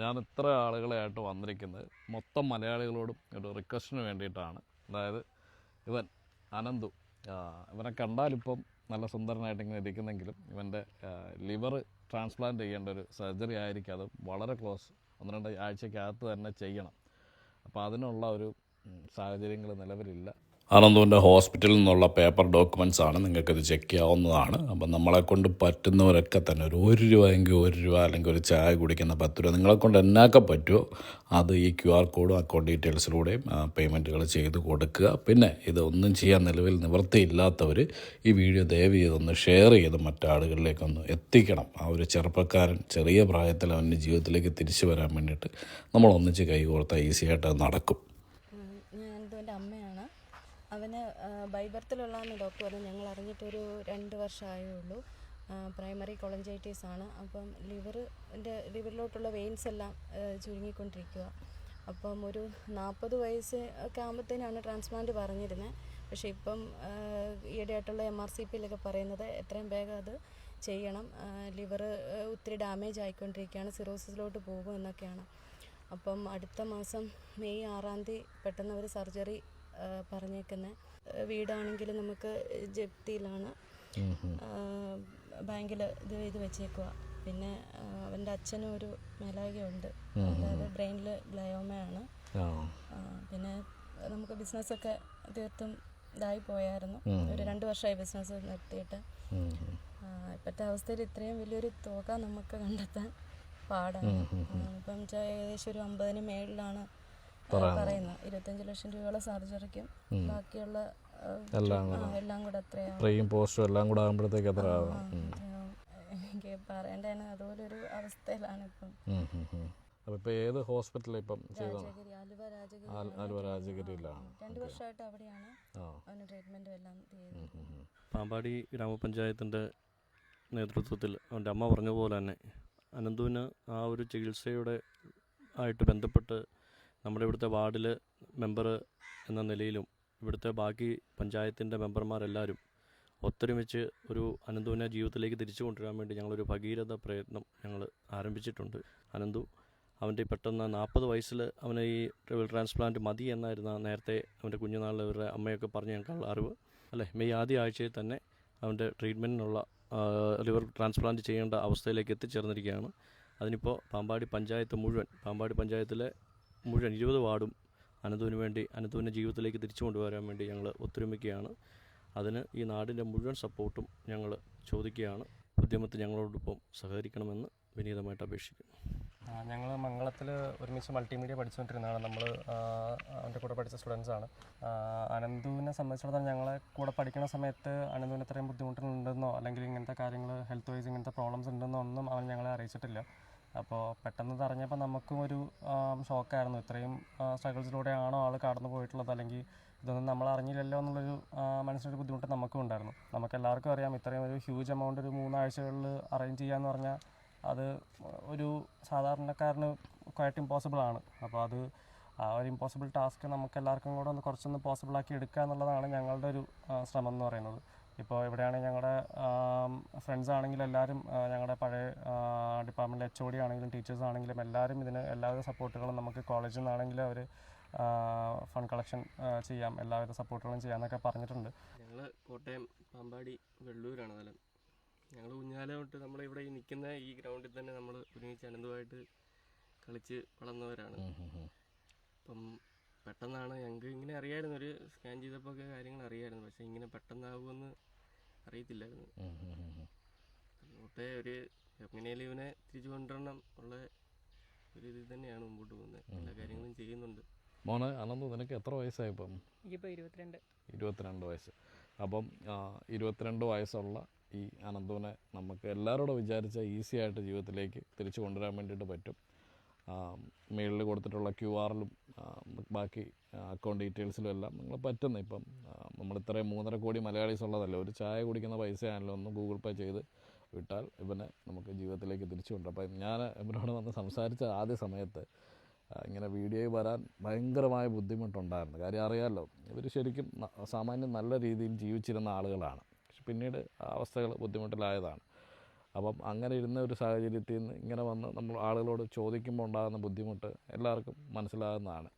ഞാൻ ഇത്ര ആളുകളായിട്ട് വന്നിരിക്കുന്നത് മൊത്തം മലയാളികളോടും ഒരു റിക്വസ്റ്റിന് വേണ്ടിയിട്ടാണ്. അതായത് ഇവൻ അനന്തു, ഇവനെ കണ്ടാലിപ്പം നല്ല സുന്ദരനായിട്ട് ഇങ്ങനെ ഇരിക്കുന്നെങ്കിലും ഇവൻ്റെ ലിവർ ട്രാൻസ്പ്ലാന്റ് ചെയ്യേണ്ട ഒരു സർജറി ആയിരിക്കും. അത് വളരെ ക്ലോസ് 1-2 ആഴ്ചക്കകത്ത് തന്നെ ചെയ്യണം. അപ്പോൾ അതിനുള്ള ഒരു സാഹചര്യങ്ങൾ നിലവിലില്ല. അനന്തുവിൻ്റെ ഹോസ്പിറ്റലിൽ നിന്നുള്ള പേപ്പർ ഡോക്യുമെൻറ്റ്സ് ആണ്, നിങ്ങൾക്കിത് ചെക്ക് ചെയ്യാവുന്നതാണ്. അപ്പം നമ്മളെക്കൊണ്ട് പറ്റുന്നവരൊക്കെ തന്നെ ഒരു രൂപ എങ്കിൽ ₹1 അല്ലെങ്കിൽ ഒരു ചായ കുടിക്കുന്ന ₹10 നിങ്ങളെക്കൊണ്ട് എന്നാക്കെ പറ്റുമോ അത് ഈ QR കോഡും അക്കൗണ്ട് ഡീറ്റെയിൽസിലൂടെയും പേയ്മെൻറ്റുകൾ ചെയ്ത് കൊടുക്കുക. പിന്നെ ഇതൊന്നും ചെയ്യാൻ നിലവിൽ നിവൃത്തിയില്ലാത്തവർ ഈ വീഡിയോ ദയവ് ചെയ്തൊന്ന് ഷെയർ ചെയ്ത് മറ്റാളുകളിലേക്കൊന്ന് എത്തിക്കണം. ആ ഒരു ചെറുപ്പക്കാരൻ ചെറിയ പ്രായത്തിൽ അവൻ്റെ ജീവിതത്തിലേക്ക് തിരിച്ചു വരാൻ വേണ്ടിയിട്ട് നമ്മൾ ഒന്നിച്ച് കൈകോർത്താൽ ഈസിയായിട്ട് അത് നടക്കും. ഞാൻ അനന്തുവിൻ്റെ അമ്മയാണ്. അവന് ബൈബർത്തിലുള്ളതെന്ന് ഡോക്ടർ പറഞ്ഞു. ഞങ്ങൾ അറിഞ്ഞിട്ടൊരു 2 വർഷമായേ ഉള്ളൂ. പ്രൈമറി കൊളഞ്ചൈറ്റീസ് ആണ്. അപ്പം ലിവറിലോട്ടുള്ള വെയിൻസ് എല്ലാം ചുരുങ്ങിക്കൊണ്ടിരിക്കുക. അപ്പം ഒരു 40 വയസ്സ് ഒക്കെ ആകുമ്പോഴത്തേനാണ് ട്രാൻസ്പ്ലാന്റ് പറഞ്ഞിരുന്നത്. പക്ഷേ ഇപ്പം ഈയിടെയായിട്ടുള്ള MRCPയിലൊക്കെ പറയുന്നത് എത്രയും വേഗം അത് ചെയ്യണം. ലിവർ ഒത്തിരി ഡാമേജ് ആയിക്കൊണ്ടിരിക്കുകയാണ്, സിറോസിസിലോട്ട് പോകും എന്നൊക്കെയാണ്. അപ്പം അടുത്ത മാസം മെയ് 6-ാം തീയതി പെട്ടെന്ന് ഒരു സർജറി പറഞ്ഞേക്കുന്നത്. വീടാണെങ്കിൽ നമുക്ക് ജപ്തിയിലാണ്, ബാങ്കിൽ ഇത് വെച്ചേക്കുക. പിന്നെ അവൻ്റെ അച്ഛനും ഒരു മേലാകയുണ്ട്, അതായത് ബ്രെയിനിൽ ഗ്ലയോമയാണ്. പിന്നെ നമുക്ക് ബിസിനസ്സൊക്കെ തീർത്തും ഇതായി പോയായിരുന്നു. ഒരു 2 വർഷമായി ബിസിനസ് നിർത്തിയിട്ട്. ഇപ്പോഴത്തെ അവസ്ഥയിൽ ഇത്രയും വലിയൊരു തുക നമുക്ക് കണ്ടെത്താൻ പാടാണ്. ഇപ്പം ഏകദേശം ഒരു 50-ന് മേളിലാണ് പറയുന്നത്. 25 ലക്ഷം രൂപയുള്ള സർജറിക്കും ബാക്കിയുള്ള എല്ലാം കൂടെ അത്രയും പോസ്റ്റും എല്ലാം കൂടെ ആകുമ്പോഴത്തേക്ക് എത്ര എനിക്ക് പറയേണ്ടതാണ്. അതുപോലെ ഒരു അവസ്ഥയിലാണ് ഇപ്പം. അപ്പോൾ ഇപ്പോൾ ഏത് ഹോസ്പിറ്റലിൽ ഇപ്പം ആലുവ രാജഗിരിയിലാണ്. 2 വർഷമായിട്ട് അവിടെയാണ് അവന് ട്രീറ്റ്മെൻറ്റും എല്ലാം ചെയ്യുന്നത്. പാമ്പാടി ഗ്രാമപഞ്ചായത്തിൻ്റെ നേതൃത്വത്തിൽ അവൻ്റെ അമ്മ പറഞ്ഞ പോലെ തന്നെ അനന്തുവിന് ആ ഒരു ചികിത്സയുടെ ആയിട്ട് ബന്ധപ്പെട്ട് നമ്മുടെ ഇവിടുത്തെ വാർഡിൽ മെമ്പർ എന്ന നിലയിലും ഇവിടുത്തെ ബാക്കി പഞ്ചായത്തിൻ്റെ മെമ്പർമാരെല്ലാവരും ഒത്തൊരുമിച്ച് ഒരു അനന്തുവിനെ ജീവിതത്തിലേക്ക് തിരിച്ചു കൊണ്ടുവരാൻ വേണ്ടി ഞങ്ങളൊരു ഭഗീരഥ പ്രയത്നം ഞങ്ങൾ ആരംഭിച്ചിട്ടുണ്ട്. അനന്തു അവൻ്റെ പെട്ടെന്ന് 40 വയസ്സിൽ അവന് ഈ ലിവർ ട്രാൻസ്പ്ലാന്റ് മതി എന്നായിരുന്നു നേരത്തെ അവൻ്റെ കുഞ്ഞുനാളിൽ അവരുടെ അമ്മയൊക്കെ പറഞ്ഞ് ഞങ്ങൾക്കുള്ള അറിവ്. അല്ലേ, മെയ് ആദ്യ ആഴ്ചയിൽ തന്നെ അവൻ്റെ ട്രീറ്റ്മെൻറ്റിനുള്ള ലിവർ ട്രാൻസ്പ്ലാന്റ് ചെയ്യേണ്ട അവസ്ഥയിലേക്ക് എത്തിച്ചേർന്നിരിക്കുകയാണ്. അതിനിപ്പോൾ പാമ്പാടി പഞ്ചായത്തിലെ മുഴുവൻ 20 വാർഡും അനന്തുവിന് വേണ്ടി അനന്തുവിൻ്റെ ജീവിതത്തിലേക്ക് തിരിച്ചു കൊണ്ടുവരാൻ വേണ്ടി ഞങ്ങൾ ഒത്തൊരുമിക്കുകയാണ്. അതിന് ഈ നാടിൻ്റെ മുഴുവൻ സപ്പോർട്ടും ഞങ്ങൾ ചോദിക്കുകയാണ്. ഉദ്യമത്തിൽ ഞങ്ങളോടൊപ്പം സഹകരിക്കണമെന്ന് വിനീതമായിട്ട് അപേക്ഷിക്കുന്നു. ഞങ്ങൾ മംഗളത്തിൽ ഒരുമിച്ച് മൾട്ടിമീഡിയ പഠിച്ചുകൊണ്ടിരുന്നതാണ്. നമ്മൾ അവൻ്റെ കൂടെ പഠിച്ച സ്റ്റുഡൻസാണ്. അനന്തുവിനെ സംബന്ധിച്ചിടത്തോളം ഞങ്ങളെ കൂടെ പഠിക്കുന്ന സമയത്ത് അനന്തുവിന് ഇത്രയും ബുദ്ധിമുട്ടുകളുണ്ടെന്നോ അല്ലെങ്കിൽ ഇങ്ങനത്തെ കാര്യങ്ങൾ ഹെൽത്ത് വൈസ് ഇങ്ങനത്തെ പ്രോബ്ലംസ് ഉണ്ടെന്നോ ഒന്നും അവൻ ഞങ്ങളെ അറിയിച്ചിട്ടില്ല. അപ്പോൾ പെട്ടെന്ന് അറിഞ്ഞപ്പോൾ നമുക്കും ഒരു ഷോക്കായിരുന്നു. ഇത്രയും സ്ട്രഗിൾസിലൂടെയാണോ ആൾ കടന്നു പോയിട്ടുള്ളത്, അല്ലെങ്കിൽ ഇതൊന്നും നമ്മൾ അറിഞ്ഞില്ലല്ലോ എന്നുള്ളൊരു മനസ്സിലൊരു ബുദ്ധിമുട്ട് നമുക്കും ഉണ്ടായിരുന്നു. നമുക്കെല്ലാവർക്കും അറിയാം, ഇത്രയും ഒരു ഹ്യൂജ് എമൗണ്ട് ഒരു 3 ആഴ്ചകളിൽ അറേഞ്ച് ചെയ്യാന്ന് പറഞ്ഞാൽ അത് ഒരു സാധാരണക്കാരന് ക്വയറ്റ് ഇമ്പോസിബിൾ ആണ്. അപ്പോൾ അത് ആ ഒരു ഇമ്പോസിബിൾ ടാസ്ക് നമുക്ക് എല്ലാവർക്കും കൂടെ കുറച്ചൊന്ന് പോസിബിളാക്കി എടുക്കുക എന്നുള്ളതാണ് ഞങ്ങളുടെ ഒരു ശ്രമം എന്ന് പറയുന്നത്. ഇപ്പോൾ ഇവിടെയാണെങ്കിൽ ഞങ്ങളുടെ ഫ്രണ്ട്സ് ആണെങ്കിലും എല്ലാവരും, ഞങ്ങളുടെ പഴയ ഡിപ്പാർട്ട്മെൻറ്റിലെ HOD ആണെങ്കിലും ടീച്ചേഴ്സ് ആണെങ്കിലും എല്ലാവരും ഇതിന് എല്ലാവിധ സപ്പോർട്ടുകളും നമുക്ക് കോളേജിൽ നിന്നാണെങ്കിലും അവർ ഫണ്ട് കളക്ഷൻ ചെയ്യാം, എല്ലാവിധ സപ്പോർട്ടുകളും ചെയ്യാമെന്നൊക്കെ പറഞ്ഞിട്ടുണ്ട്. ഞങ്ങൾ കോട്ടയം പാമ്പാടി വെള്ളൂരാണ് സ്ഥലം. ഞങ്ങൾ കുഞ്ഞാല തൊട്ട് നമ്മളിവിടെ ഈ നിൽക്കുന്ന ഈ ഗ്രൗണ്ടിൽ തന്നെ നമ്മൾ ഒരുമിച്ച് അനന്തുമായിട്ട് കളിച്ച് വളർന്നവരാണ്. അപ്പം പെട്ടെന്നാണ് ഞങ്ങൾക്ക് ഇങ്ങനെ അറിയായിരുന്നു, ഒരു സ്കാൻ ചെയ്തപ്പോൾ ഒക്കെ കാര്യങ്ങൾ അറിയായിരുന്നു. പക്ഷേ ഇങ്ങനെ പെട്ടെന്നാകുമെന്ന് അറിയത്തില്ലായിരുന്നു. അങ്ങോട്ടേ എങ്ങനെയാലും ഇവനെ തിരിച്ചു കൊണ്ടുവരണം ഉള്ള ഒരു ഇത് തന്നെയാണ് മുമ്പോട്ട് പോകുന്നത്. എല്ലാ കാര്യങ്ങളും ചെയ്യുന്നുണ്ട്. മോനെ അനന്തു, നിനക്ക് എത്ര വയസ്സായി ഇപ്പം? ഇപ്പോൾ 22 വയസ്സ്. അപ്പം 22 വയസ്സുള്ള ഈ അനന്തുവിനെ നമുക്ക് എല്ലാവരോടും വിചാരിച്ചാൽ ഈസി ആയിട്ട് ജീവിതത്തിലേക്ക് തിരിച്ചു കൊണ്ടുവരാൻ വേണ്ടിയിട്ട് പറ്റും. മെയിലിൽ കൊടുത്തിട്ടുള്ള QR-ലും ബാക്കി അക്കൗണ്ട് ഡീറ്റെയിൽസിലും എല്ലാം നിങ്ങൾ പറ്റുന്ന ഇപ്പം നമ്മളിത്രയും 3.5 കോടി മലയാളീസ് ഉള്ളതല്ല, ഒരു ചായ കുടിക്കുന്ന പൈസ ആണല്ലോ ഒന്ന് ഗൂഗിൾ പേ ചെയ്ത് വിട്ടാൽ ഇവനെ നമുക്ക് ജീവിതത്തിലേക്ക് തിരിച്ചു കൊണ്ടുവരാം. അപ്പം ഞാൻ ഇവരോട് വന്ന് സംസാരിച്ച ആദ്യ സമയത്ത് ഇങ്ങനെ വീഡിയോയിൽ വരാൻ ഭയങ്കരമായ ബുദ്ധിമുട്ടുണ്ടായിരുന്നു. കാര്യം അറിയാമല്ലോ, ഇവർ ശരിക്കും സാമാന്യം നല്ല രീതിയിൽ ജീവിച്ചിരുന്ന ആളുകളാണ്. പക്ഷെ പിന്നീട് അവസ്ഥകൾ ബുദ്ധിമുട്ടിലായതാണ്. അപ്പം അങ്ങനെ ഇരുന്ന ഒരു സാഹചര്യത്തിൽ നിന്ന് ഇങ്ങനെ വന്ന് നമ്മൾ ആളുകളോട് ചോദിക്കുമ്പോൾ ഉണ്ടാകുന്ന ബുദ്ധിമുട്ട് എല്ലാവർക്കും മനസ്സിലാകുന്നതാണ്.